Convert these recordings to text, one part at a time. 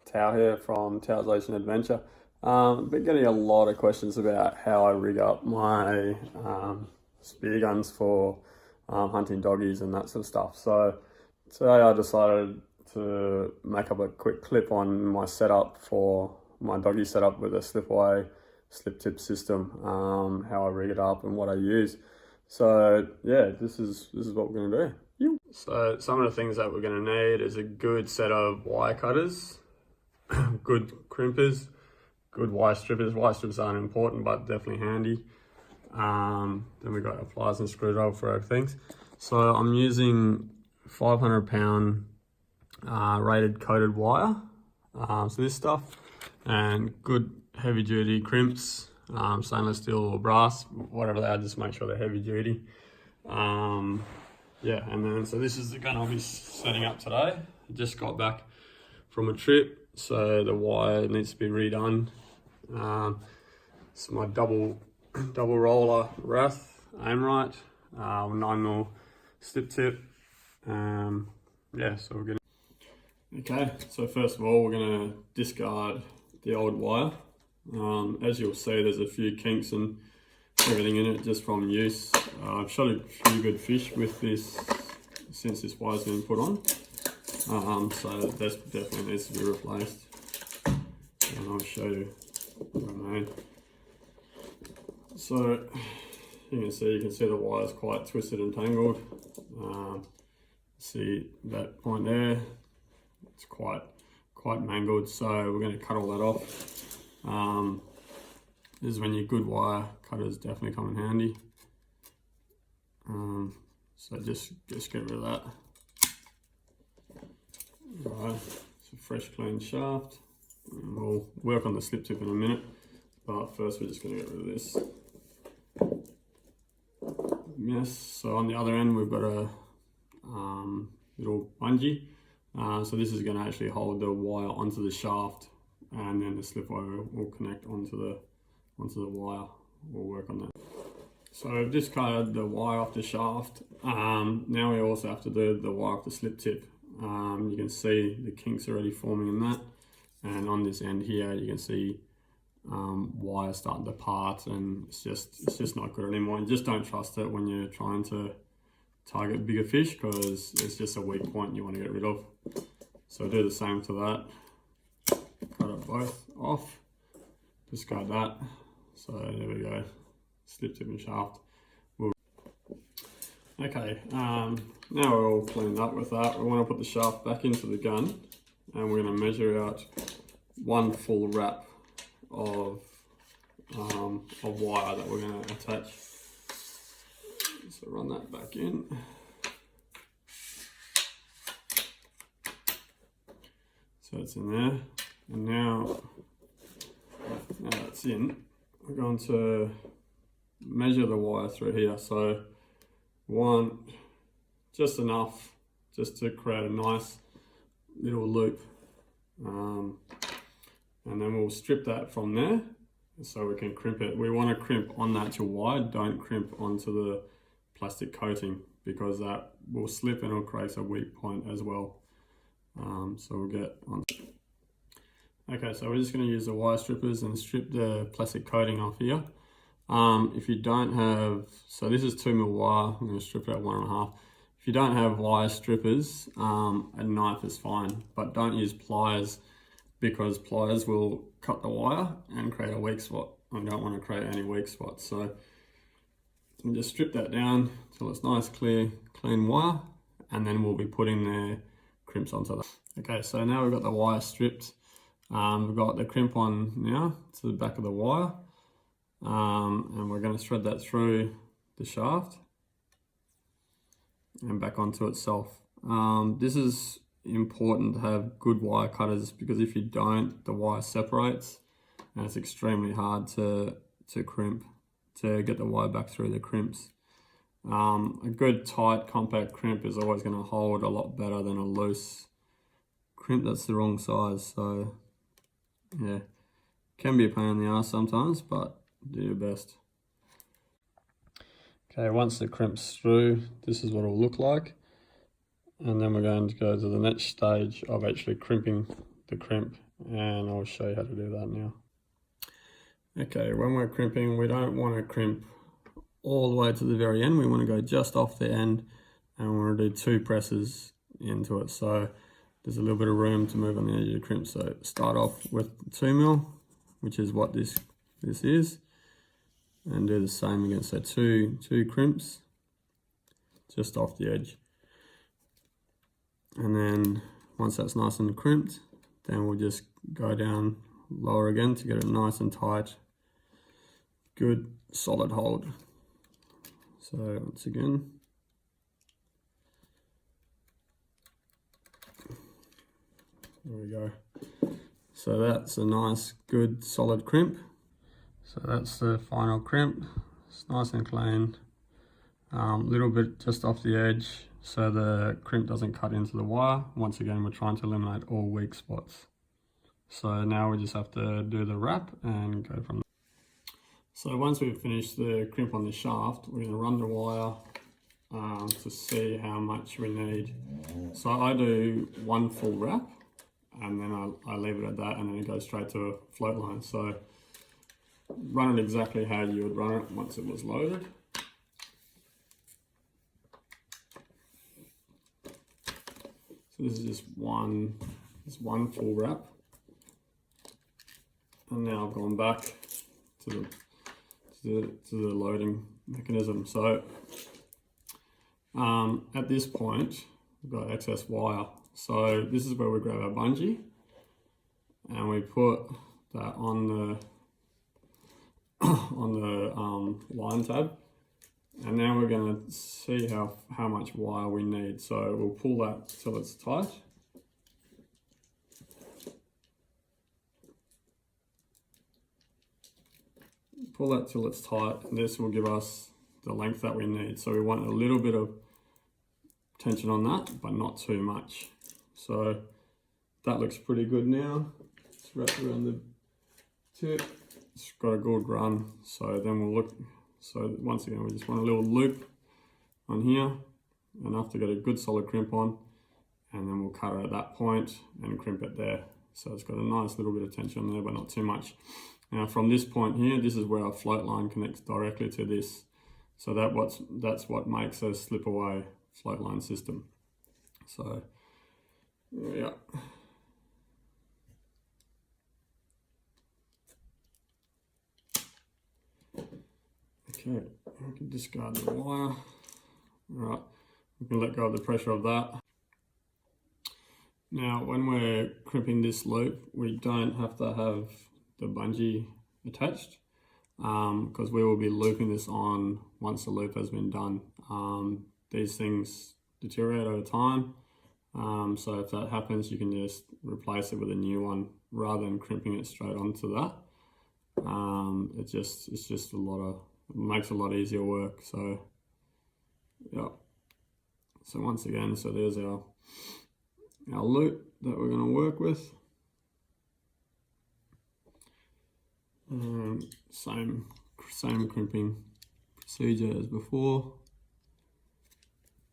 Tao here from Tao's Ocean Adventure. I've been getting a lot of questions about how I rig up my spear guns for hunting doggies and that sort of stuff. So today I decided to make up a quick clip on my setup for my doggy setup with a slip-away, slip-tip system, how I rig it up and what I use. So yeah, this is what we're going to do. So some of the things that we're going to need is a good set of wire cutters, good crimpers, good wire strippers. Wire strippers aren't important, but definitely handy. Then we've got a pliers and screwdriver for our things. So I'm using 500-pound rated coated wire. So this stuff, and good heavy duty crimps, stainless steel or brass, whatever they are, just make sure they're heavy duty. Yeah, and then so this is the gun I'll be setting up today. I just got back from a trip, so the wire needs to be redone. It's my double roller Wrath Aimrite, 9mm slip tip. Yeah, so we're gonna. Okay, so first of all, we're gonna discard the old wire. As you'll see, there's a few kinks and everything in it just from use. I've shot a few good fish with this since this wire's been put on. So this definitely needs to be replaced. And I'll show you what I made. So you can see the wire's quite twisted and tangled. See that point there? It's quite mangled. So we're going to cut all that off. This is when your good wire cutters definitely come in handy. So just get rid of that. Alright, it's a fresh clean shaft. And we'll work on the slip tip in a minute, but first we're just going to get rid of this mess. So on the other end we've got a little bungee. So this is going to actually hold the wire onto the shaft, and then the slip wire will connect onto the wire. We'll work on that. So I've discarded the wire off the shaft. Now we also have to do the wire off the slip tip. You can see the kinks already forming in that, and on this end here you can see wire starting to part, and it's just not good anymore. And just don't trust it when you're trying to target bigger fish, because it's just a weak point you want to get rid of. So do the same to that. Cut it both off. Discard that. So there we go. Slip tip and shaft. Okay, now we're all cleaned up with that. We want to put the shaft back into the gun, and we're going to measure out one full wrap of wire that we're going to attach. So run that back in. So it's in there, and now that's in, we're going to measure the wire through here. So one, just enough just to create a nice little loop, and then we'll strip that from there so we can crimp it. We want to crimp on the actual wire, don't crimp onto the plastic coating, because that will slip and it'll create a weak point as well. So we'll get on. Okay, so we're just going to use the wire strippers and strip the plastic coating off here. If you don't have, so this is 2mm wire, I'm going to strip it at 1.5. If you don't have wire strippers, a knife is fine, but don't use pliers, because pliers will cut the wire and create a weak spot. I don't want to create any weak spots. So you just strip that down till it's nice, clear, clean wire, and then we'll be putting the crimps onto that. Okay, so now we've got the wire stripped. We've got the crimp on now to the back of the wire, and we're going to thread that through the shaft and back onto itself. This is important to have good wire cutters, because if you don't, the wire separates and it's extremely hard to crimp, to get the wire back through the crimps. A good tight compact crimp is always going to hold a lot better than a loose crimp that's the wrong size. So yeah, can be a pain in the ass sometimes, but do your best. Okay, once the crimp's through, this is what it'll look like. And then we're going to go to the next stage of actually crimping the crimp and I'll show you how to do that now. Okay, when we're crimping, we don't want to crimp all the way to the very end. We want to go just off the end, and we want to do 2 presses into it. So there's a little bit of room to move on the edge of the crimp. So start off with 2mm, which is what this is, and do the same again. So two crimps just off the edge. And then once that's nice and crimped, then we'll just go down lower again to get it nice and tight. Good solid hold. So once again, there we go. So that's a nice good solid crimp. So that's the final crimp. It's nice and clean. Little bit just off the edge so the crimp doesn't cut into the wire. Once again, we're trying to eliminate all weak spots. So now we just have to do the wrap and go from there. So once we've finished the crimp on the shaft, we're going to run the wire to see how much we need. So I do 1 full wrap, and then I leave it at that, and then it goes straight to a float line. So run it exactly how you would run it once it was loaded. So this is just one full wrap. And now I've gone back to the loading mechanism. So at this point, we've got excess wire. So this is where we grab our bungee and we put that on the line tab. And now we're going to see how much wire we need. So we'll pull that till it's tight. Pull that till it's tight, and this will give us the length that we need. So we want a little bit of tension on that, but not too much. So that looks pretty good now. It's wrapped around the tip. It's got a good run. So then we'll look. So once again, we just want a little loop on here, enough to get a good solid crimp on, and then we'll cut it at that point and crimp it there. So it's got a nice little bit of tension there, but not too much. Now from this point here, this is where our float line connects directly to this. So that's what makes a slip away float line system. So yeah. Okay, we can discard the wire. All right, we can let go of the pressure of that. Now, when we're crimping this loop, we don't have to have the bungee attached because we will be looping this on once the loop has been done. These things deteriorate over time, so if that happens, you can just replace it with a new one rather than crimping it straight onto that. It's just it makes a lot easier work. So yeah. So once again, so there's our loop that we're going to work with. Same crimping procedure as before.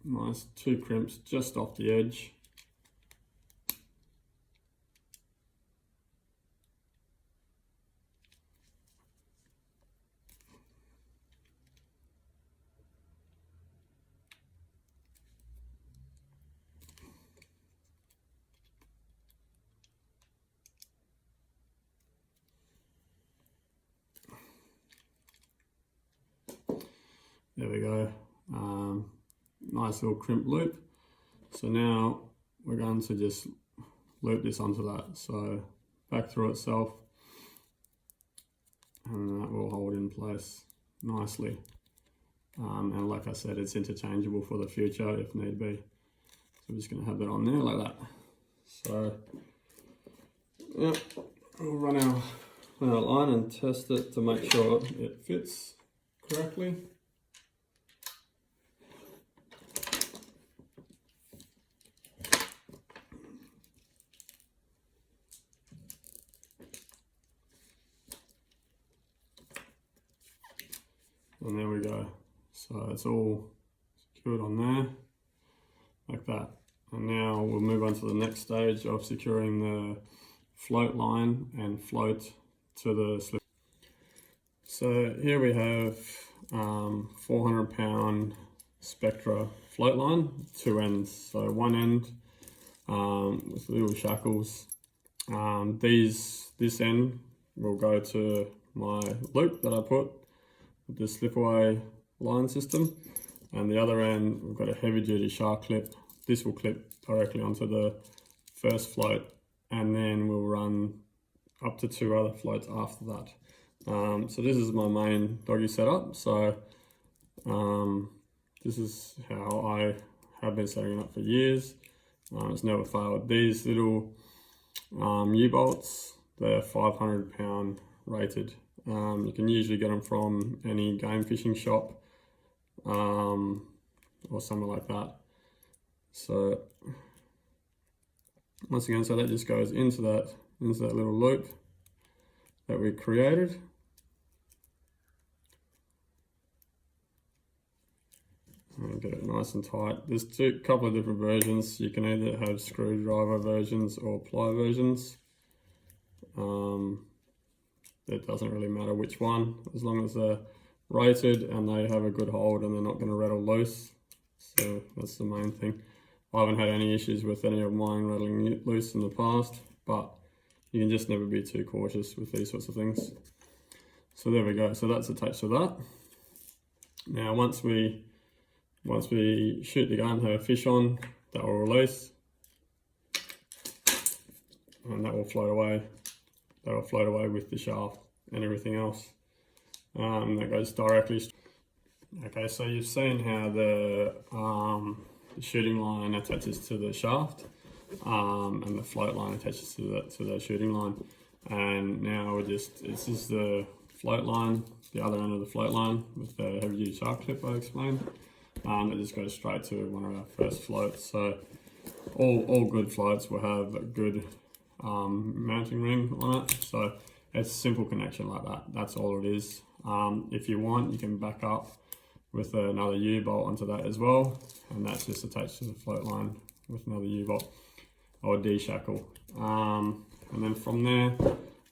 Nice 2 crimps just off the edge. There we go. Nice little crimp loop. So now we're going to just loop this onto that. So back through itself, and that will hold in place nicely. And like I said, it's interchangeable for the future if need be. So I'm just going to have that on there like that. So yeah, we'll run our line and test it to make sure it fits correctly. And there we go. So it's all secured on there, like that. And now we'll move on to the next stage of securing the float line and float to the slip. So here we have 400-pound Spectra float line, two ends. So one end with little shackles. This end will go to my loop that I put with the slip away line system, and the other end we've got a heavy duty shark clip. This will clip directly onto the first float, and then we'll run up to 2 other floats after that. So this is my main doggy setup. So this is how I have been setting it up for years. It's never failed. These little U-bolts, they're 500-pound rated. You can usually get them from any game fishing shop or something like that. So once again, so that just goes into that little loop that we created. And get it nice and tight. There's a couple of different versions. You can either have screwdriver versions or ply versions. It doesn't really matter which one, as long as they're rated and they have a good hold and they're not going to rattle loose. So that's the main thing. I haven't had any issues with any of mine rattling loose in the past, but you can just never be too cautious with these sorts of things. So there we go. So that's attached to that. Now once we shoot the gun, have a fish on, that will release, and that will float away. That will float away with the shaft and everything else. That goes directly. Okay, so you've seen how the shooting line attaches to the shaft, and the float line attaches to the shooting line. And now this is the float line, the other end of the float line with the heavy duty shark clip I explained. It just goes straight to one of our first floats. So all good floats will have a good mounting ring on it. So it's a simple connection like that. That's all it is. If you want, you can back up with another U-bolt onto that as well, and that's just attached to the float line with another U-bolt or D-shackle. And then from there,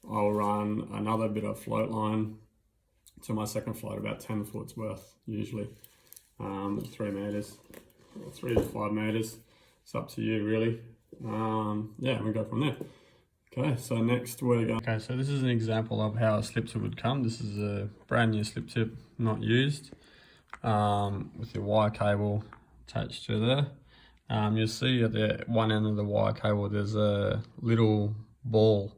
I'll run another bit of float line to my second float, about 10 foot worth usually. 3 meters, 3 to 5 meters. It's up to you really. Yeah, we go from there. Okay, so next we're going. Okay, so this is an example of how a slip tip would come. This is a brand new slip tip, not used, with your wire cable attached to there. You'll see at the one end of the wire cable there's a little ball.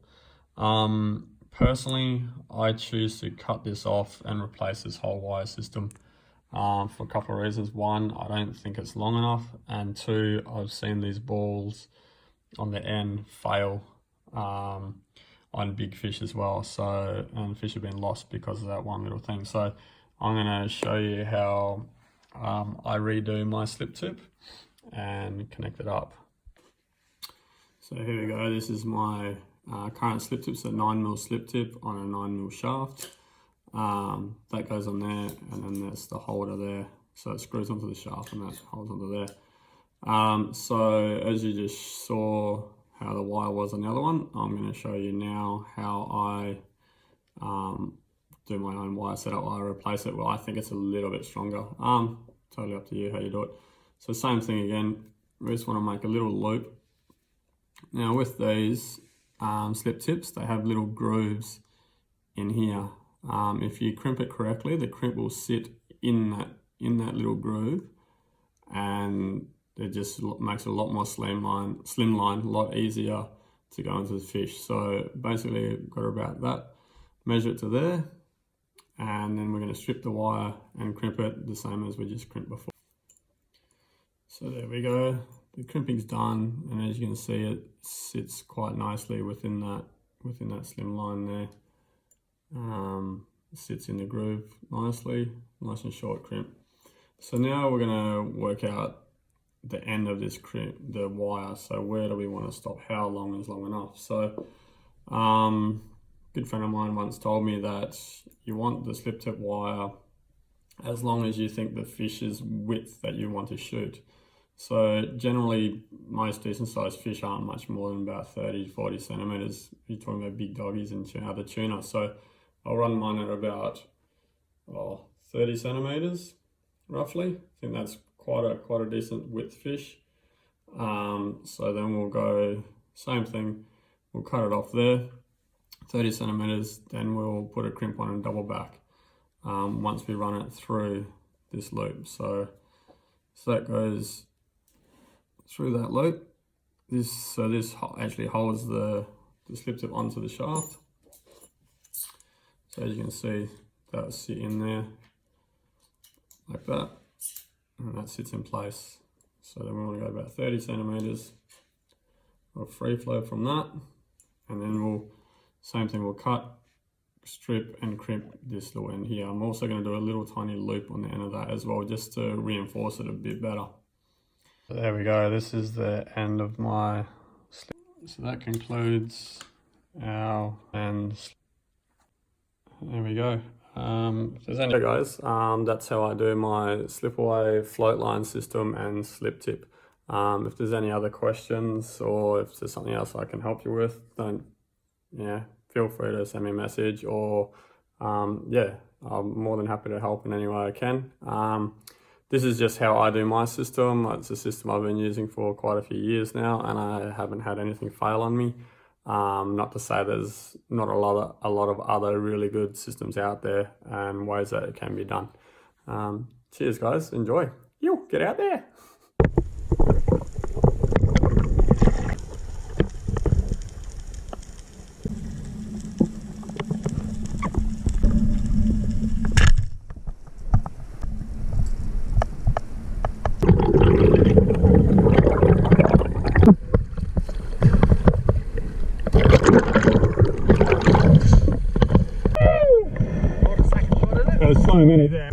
Personally, I choose to cut this off and replace this whole wire system. For a couple of reasons. One, I don't think it's long enough, and two, I've seen these balls on the end fail on big fish as well. So, and fish have been lost because of that one little thing. So I'm going to show you how I redo my slip tip and connect it up. So here we go. This is my current slip tip. So 9mm slip tip on a 9mm shaft. That goes on there, and then there's the holder there, so it screws onto the shaft and that holds onto there. So as you just saw how the wire was on the other one, I'm going to show you now how I do my own wire setup. I replace it. Well, I think it's a little bit stronger. Totally up to you how you do it. So same thing again, we just want to make a little loop. Now with these slip tips, they have little grooves in here. If you crimp it correctly, the crimp will sit in that little groove, and it just makes it a lot more slimline, a lot easier to go into the fish. So basically, got about that, measure it to there, and then we're going to strip the wire and crimp it the same as we just crimped before. So there we go. The crimping's done, and as you can see, it sits quite nicely within that slim line there. It sits in the groove nicely, nice and short crimp. So now we're going to work out the end of this crimp, the wire. So where do we want to stop? How long is long enough? So good friend of mine once told me that you want the slip tip wire as long as you think the fish's width that you want to shoot. So generally most decent sized fish aren't much more than about 30-40 centimeters. You're talking about big doggies and other tuna. So I'll run mine at about 30 centimeters roughly. I think that's quite a decent width fish. So then we'll go same thing. We'll cut it off there, 30 centimeters. Then we'll put a crimp on and double back once we run it through this loop. So that goes through that loop. This actually holds the slip tip onto the shaft. So as you can see, that'll sit in there like that, and that sits in place. So then we want to go about 30 centimeters of free flow from that, and then same thing, we'll cut, strip and crimp this little end here. I'm also going to do a little tiny loop on the end of that as well, just to reinforce it a bit better. So there we go, this is the end of my slip. So that concludes our end. There we go. If there's any, hey guys, that's how I do my slip away float line system and slip tip. If there's any other questions or if there's something else I can help you with, feel free to send me a message, or I'm more than happy to help in any way I can. This is just how I do my system. It's a system I've been using for quite a few years now, and I haven't had anything fail on me. Not to say there's not a lot of other really good systems out there and ways that it can be done. Cheers guys, enjoy. Get out there. There's so many there.